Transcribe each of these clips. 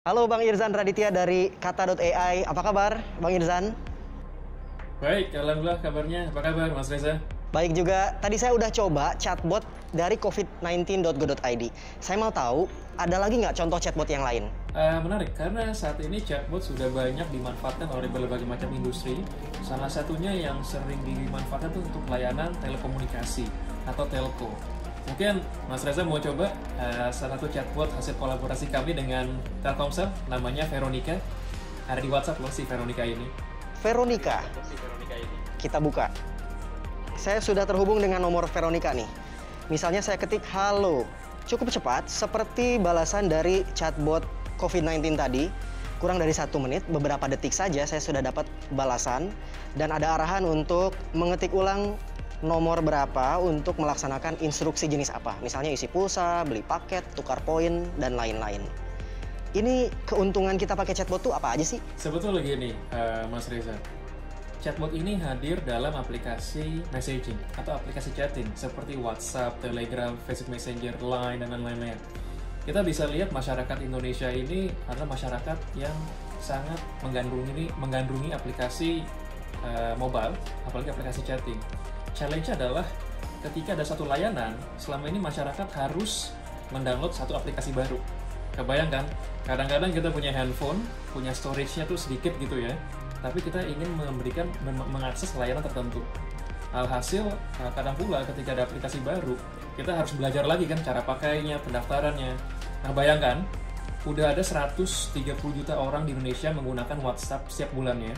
Halo Bang Irzan Raditya dari Kata.ai. Apa kabar Bang Irzan? Baik, alhamdulillah kabarnya. Apa kabar Mas Reza? Baik juga. Tadi saya udah coba chatbot dari covid19.go.id. Saya mau tahu, ada lagi nggak contoh chatbot yang lain? Menarik, karena saat ini chatbot sudah banyak dimanfaatkan oleh berbagai macam industri. Salah satunya yang sering dimanfaatkan itu untuk layanan telekomunikasi atau telco. Mungkin Mas Reza mau coba salah satu chatbot hasil kolaborasi kami dengan Telkomsel, namanya Veronica. Ada di WhatsApp loh si Veronica ini. Veronica, kita buka. Saya sudah terhubung dengan nomor Veronica nih. Misalnya saya ketik halo. Cukup cepat, seperti balasan dari chatbot COVID-19 tadi. Kurang dari 1 menit, beberapa detik saja saya sudah dapat balasan. Dan ada arahan untuk mengetik ulang nomor berapa untuk melaksanakan instruksi jenis apa. Misalnya isi pulsa, beli paket, tukar poin, dan lain-lain. Ini keuntungan kita pakai chatbot tuh apa aja sih? Sebetulnya gini, Mas Reza. Chatbot ini hadir dalam aplikasi messaging atau aplikasi chatting seperti WhatsApp, Telegram, Facebook Messenger, Line, dan lain-lainnya. Kita bisa lihat masyarakat Indonesia ini adalah masyarakat yang sangat menggandrungi aplikasi mobile, apalagi aplikasi chatting. Challenge adalah ketika ada satu layanan, selama ini masyarakat harus mendownload satu aplikasi baru. Kebayangkan, kadang-kadang kita punya handphone, punya storage-nya tuh sedikit gitu ya, tapi kita ingin mengakses layanan tertentu. Alhasil, kadang pula ketika ada aplikasi baru, kita harus belajar lagi kan cara pakainya, pendaftarannya. Nah, bayangkan, udah ada 130 juta orang di Indonesia menggunakan WhatsApp setiap bulannya.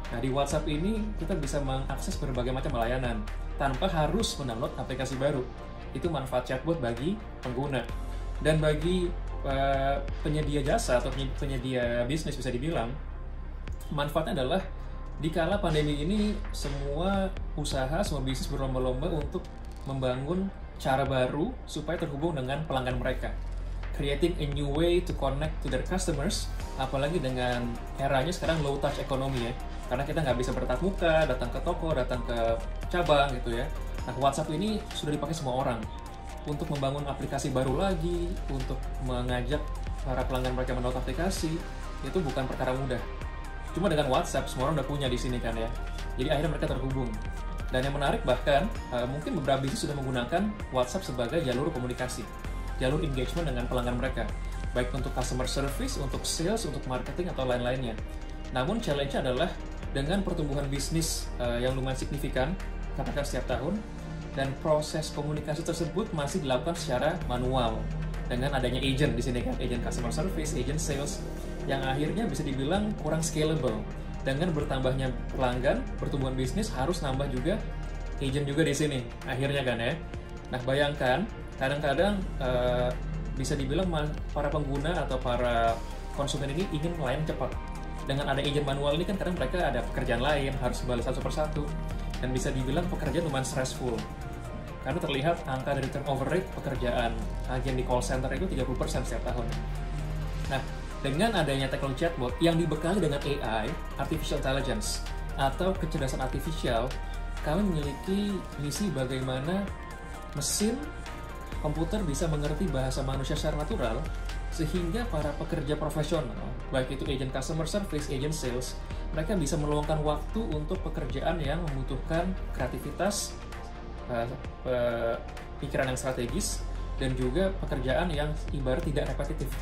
Nah, di WhatsApp ini kita bisa mengakses berbagai macam layanan tanpa harus mendownload aplikasi baru. Itu manfaat chatbot bagi pengguna. Dan bagi penyedia jasa atau penyedia bisnis bisa dibilang, manfaatnya adalah di kala pandemi ini semua usaha, semua bisnis berlomba-lomba untuk membangun cara baru supaya terhubung dengan pelanggan mereka. Creating a new way to connect to their customers, apalagi dengan eranya sekarang low touch economy ya. Karena kita nggak bisa bertatap muka, datang ke toko, datang ke cabang gitu ya. Nah, WhatsApp ini sudah dipakai semua orang untuk membangun aplikasi baru lagi, untuk mengajak para pelanggan mereka mendownload aplikasi, itu bukan perkara mudah. Cuma dengan WhatsApp, semua orang udah punya di sini kan ya. Jadi akhirnya mereka terhubung. Dan yang menarik bahkan, mungkin beberapa bisnis sudah menggunakan WhatsApp sebagai jalur komunikasi, jalur engagement dengan pelanggan mereka. Baik untuk customer service, untuk sales, untuk marketing, atau lain-lainnya. Namun challenge-nya adalah dengan pertumbuhan bisnis yang lumayan signifikan, katakan setiap tahun, dan proses komunikasi tersebut masih dilakukan secara manual dengan adanya agent di sini kan, agent customer service, agent sales, yang akhirnya bisa dibilang kurang scalable. Dengan bertambahnya pelanggan, pertumbuhan bisnis harus nambah juga agent juga di sini akhirnya kan ya. Nah, bayangkan kadang-kadang bisa dibilang para pengguna atau para konsumen ini ingin melayani cepat. Dengan ada agent manual ini kan kadang mereka ada pekerjaan lain, harus balas satu persatu, dan bisa dibilang pekerjaan lumayan stressful. Karena terlihat angka dari turnover rate pekerjaan agen di call center itu 30% setiap tahun. Nah, dengan adanya teknologi chatbot yang dibekali dengan AI, Artificial Intelligence, atau kecerdasan artifisial, kami memiliki misi bagaimana mesin komputer bisa mengerti bahasa manusia secara natural, sehingga para pekerja profesional, baik itu agent customer service, agent sales, mereka bisa meluangkan waktu untuk pekerjaan yang membutuhkan kreativitas, pikiran yang strategis, dan juga pekerjaan yang ibarat tidak repetitif.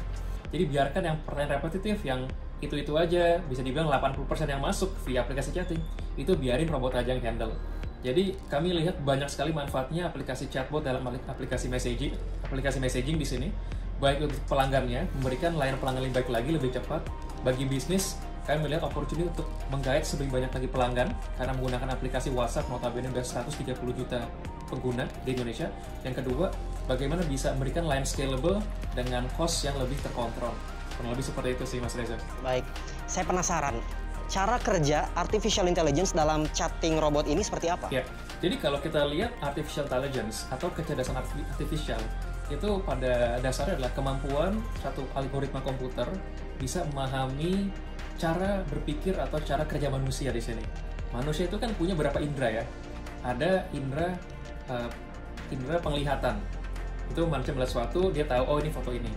Jadi biarkan yang pertanyaan repetitif, yang itu-itu aja, bisa dibilang 80% yang masuk via aplikasi chatting, itu biarin robot aja yang handle. Jadi kami lihat banyak sekali manfaatnya aplikasi chatbot dalam aplikasi messaging di sini, baik untuk pelanggannya, memberikan layanan pelanggan lebih baik lagi, lebih cepat. Bagi bisnis, kami melihat opportunity untuk menggait lebih banyak lagi pelanggan karena menggunakan aplikasi WhatsApp, notabene sudah 130 juta pengguna di Indonesia. Yang kedua, bagaimana bisa memberikan layanan scalable dengan cost yang lebih terkontrol. Kurang lebih seperti itu sih Mas Reza. Baik, saya penasaran. Cara kerja Artificial Intelligence dalam chatting robot ini seperti apa? Ya, jadi kalau kita lihat Artificial Intelligence atau kecerdasan artifisial, itu pada dasarnya adalah kemampuan satu algoritma komputer bisa memahami cara berpikir atau cara kerja manusia di sini. Manusia itu kan punya berapa indera ya? Ada indera penglihatan. Itu manusia melihat sesuatu, dia tahu, oh ini foto ini.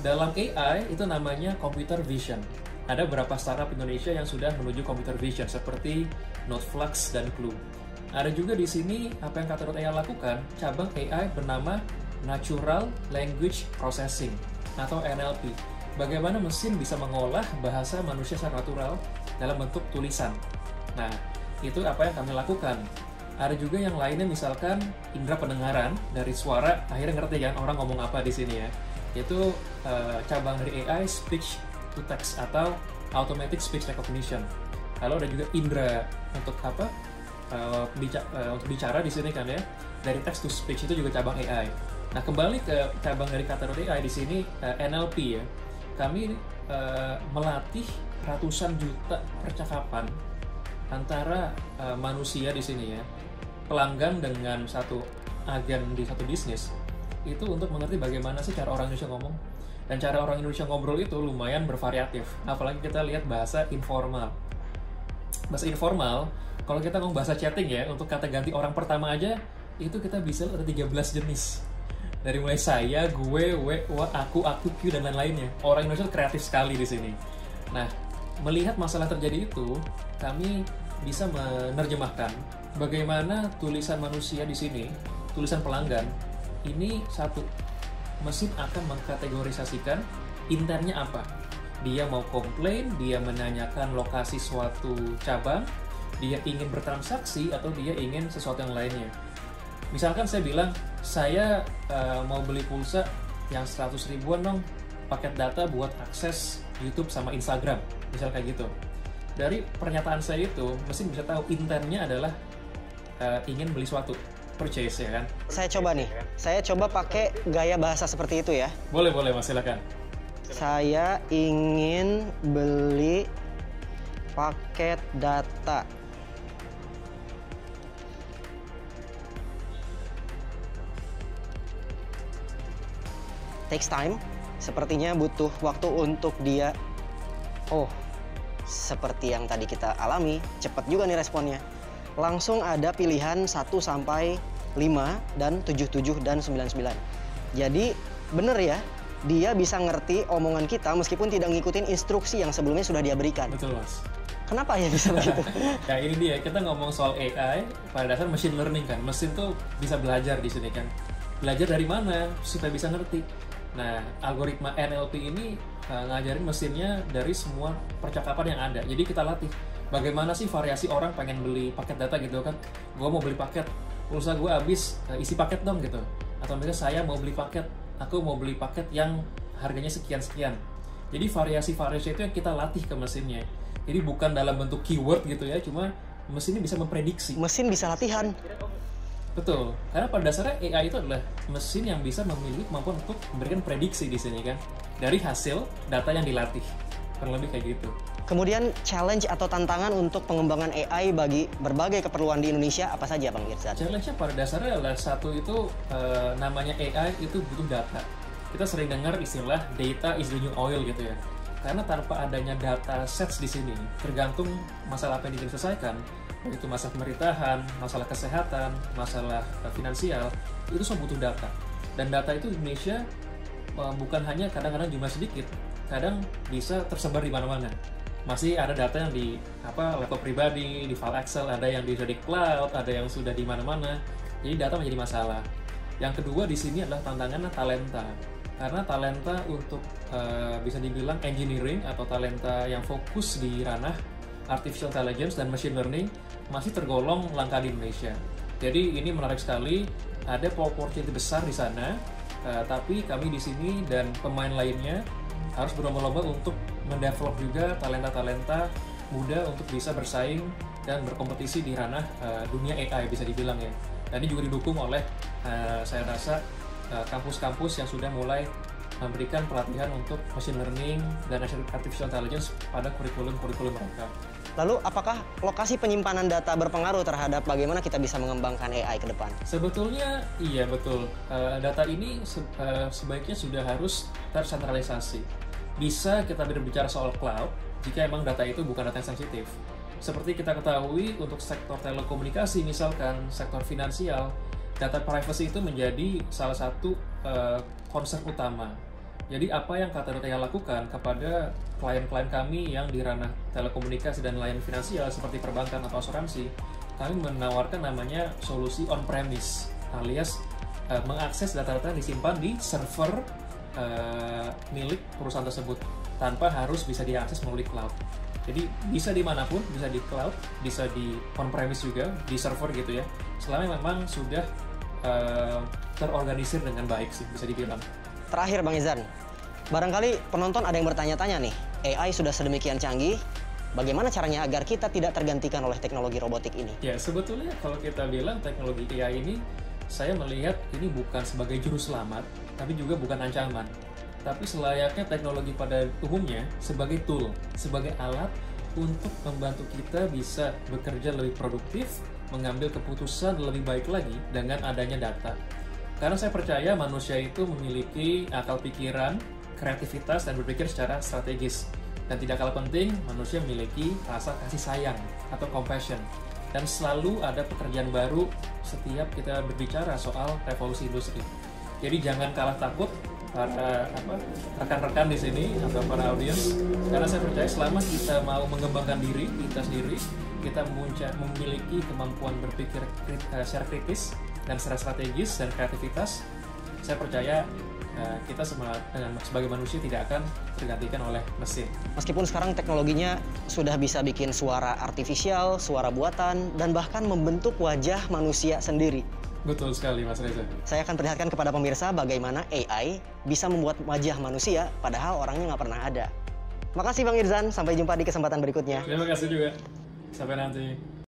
Dalam AI itu namanya computer vision. Ada beberapa startup Indonesia yang sudah menuju computer vision seperti Noteflux dan Clue. Ada juga di sini apa yang Kata.ai lakukan, cabang AI bernama Natural Language Processing atau NLP. Bagaimana mesin bisa mengolah bahasa manusia secara natural dalam bentuk tulisan. Nah, itu apa yang kami lakukan. Ada juga yang lainnya, misalkan indera pendengaran dari suara, akhirnya ngerti kan orang ngomong apa di sini ya. Itu cabang dari AI speech to text atau automatic speech recognition. Lalu ada juga indera untuk apa? Untuk bicara di sini kan ya. Dari text to speech itu juga cabang AI. Nah, kembali ke cabang dari Kata.ai di sini NLP ya. Kami melatih ratusan juta percakapan antara manusia di sini ya, pelanggan dengan satu agen di satu bisnis, itu untuk mengerti bagaimana sih cara orang Indonesia ngomong. Dan cara orang Indonesia ngobrol itu lumayan bervariatif, apalagi kita lihat bahasa informal. Bahasa informal, kalau kita ngomong bahasa chatting ya, untuk kata ganti orang pertama aja, itu kita bisa ada 13 jenis. Dari mulai saya, gue, we, wa, aku, Q, dan lain-lainnya. Orang Indonesia kreatif sekali di sini. Nah, melihat masalah terjadi itu, kami bisa menerjemahkan bagaimana tulisan manusia di sini, tulisan pelanggan, ini satu mesin akan mengkategorisasikan intentnya apa. Dia mau komplain, dia menanyakan lokasi suatu cabang, dia ingin bertransaksi, atau dia ingin sesuatu yang lainnya. Misalkan saya bilang, saya mau beli pulsa yang 100 ribuan dong, paket data buat akses YouTube sama Instagram, misal kayak gitu. Dari pernyataan saya itu, mesin bisa tahu intentnya adalah ingin beli suatu, purchase ya kan. Saya coba nih, saya coba pakai gaya bahasa seperti itu ya. Boleh Mas, silakan. Saya ingin beli paket data. Takes time, sepertinya butuh waktu untuk dia. Oh, seperti yang tadi kita alami, cepat juga nih responnya. Langsung ada pilihan 1 sampai 5 dan 77 dan 99. Jadi bener ya, dia bisa ngerti omongan kita meskipun tidak ngikutin instruksi yang sebelumnya sudah dia berikan. Betul Mas. Kenapa ya bisa begitu? Ya ini dia, kita ngomong soal AI, pada dasar machine learning kan. Mesin tuh bisa belajar di sini kan. Belajar dari mana supaya bisa ngerti. Nah, algoritma NLP ini ngajarin mesinnya dari semua percakapan yang ada. Jadi kita latih bagaimana sih variasi orang pengen beli paket data gitu kan. Gue mau beli paket, pulsa gue habis, isi paket dong gitu. Atau misalnya saya mau beli paket, aku mau beli paket yang harganya sekian-sekian. Jadi variasi-variasi itu yang kita latih ke mesinnya. Jadi bukan dalam bentuk keyword gitu ya, cuma mesinnya bisa memprediksi. Mesin bisa latihan. Betul, karena pada dasarnya AI itu adalah mesin yang bisa memiliki kemampuan untuk memberikan prediksi di sini kan, dari hasil data yang dilatih, kurang lebih kayak gitu. Kemudian challenge atau tantangan untuk pengembangan AI bagi berbagai keperluan di Indonesia apa saja Bang Irzad? Challenge-nya pada dasarnya adalah satu itu namanya AI itu butuh data. Kita sering dengar istilah data is the new oil gitu ya. Karena tanpa adanya data sets di sini, tergantung masalah apa yang ingin diselesaikan, itu masalah pemerintahan, masalah kesehatan, masalah finansial, itu semua butuh data. Dan data itu di Indonesia bukan hanya kadang-kadang jumlah sedikit, kadang bisa tersebar di mana-mana. Masih ada data yang di laptop pribadi, di file Excel, ada yang di cloud, ada yang sudah di mana-mana. Jadi data menjadi masalah. Yang kedua di sini adalah tantangannya talenta. Karena talenta untuk bisa dibilang engineering atau talenta yang fokus di ranah artificial intelligence dan machine learning masih tergolong langka di Indonesia. Jadi ini menarik sekali, ada opportunity besar di sana, tapi kami di sini dan pemain lainnya harus berlomba-lomba untuk mendevelop juga talenta-talenta muda untuk bisa bersaing dan berkompetisi di ranah dunia AI bisa dibilang ya. Dan ini juga didukung oleh saya rasa kampus-kampus yang sudah mulai memberikan pelatihan untuk machine learning dan artificial intelligence pada kurikulum mereka. Lalu apakah lokasi penyimpanan data berpengaruh terhadap bagaimana kita bisa mengembangkan AI ke depan? Sebetulnya iya betul. Data ini sebaiknya sudah harus tersentralisasi. Bisa kita berbicara soal cloud jika emang data itu bukan data yang sensitif. Seperti kita ketahui untuk sektor telekomunikasi misalkan, sektor finansial, data privacy itu menjadi salah satu concern utama. Jadi apa yang Kata.ai lakukan kepada klien-klien kami yang di ranah telekomunikasi dan layanan finansial seperti perbankan atau asuransi, kami menawarkan namanya solusi on-premise, alias mengakses data-data yang disimpan di server milik perusahaan tersebut tanpa harus bisa diakses melalui cloud. Jadi bisa dimanapun, bisa di cloud, bisa di on-premise juga, di server gitu ya. Selama memang sudah terorganisir dengan baik sih, bisa dibilang. Terakhir Bang Izan, barangkali penonton ada yang bertanya-tanya nih, AI sudah sedemikian canggih, bagaimana caranya agar kita tidak tergantikan oleh teknologi robotik ini? Ya, sebetulnya kalau kita bilang teknologi AI ini, saya melihat ini bukan sebagai juru selamat, tapi juga bukan ancaman. Tapi selayaknya teknologi pada umumnya sebagai tool, sebagai alat untuk membantu kita bisa bekerja lebih produktif, mengambil keputusan lebih baik lagi dengan adanya data. Karena saya percaya manusia itu memiliki akal pikiran, kreativitas, dan berpikir secara strategis. Dan tidak kalah penting, manusia memiliki rasa kasih sayang atau compassion. Dan selalu ada pekerjaan baru setiap kita berbicara soal revolusi industri. Jadi jangan kalah takut para rekan-rekan di sini atau para audiens, karena saya percaya selama kita mau mengembangkan diri kita sendiri, kita memiliki kemampuan berpikir secara kritis dan secara strategis dan kreativitas, saya percaya kita sebagai manusia tidak akan tergantikan oleh mesin. Meskipun sekarang teknologinya sudah bisa bikin suara artifisial, suara buatan, dan bahkan membentuk wajah manusia sendiri. Betul sekali, Mas Reza. Saya akan perlihatkan kepada pemirsa bagaimana AI bisa membuat wajah manusia padahal orangnya nggak pernah ada. Makasih Bang Irzan, sampai jumpa di kesempatan berikutnya. Terima kasih juga. Sampai nanti.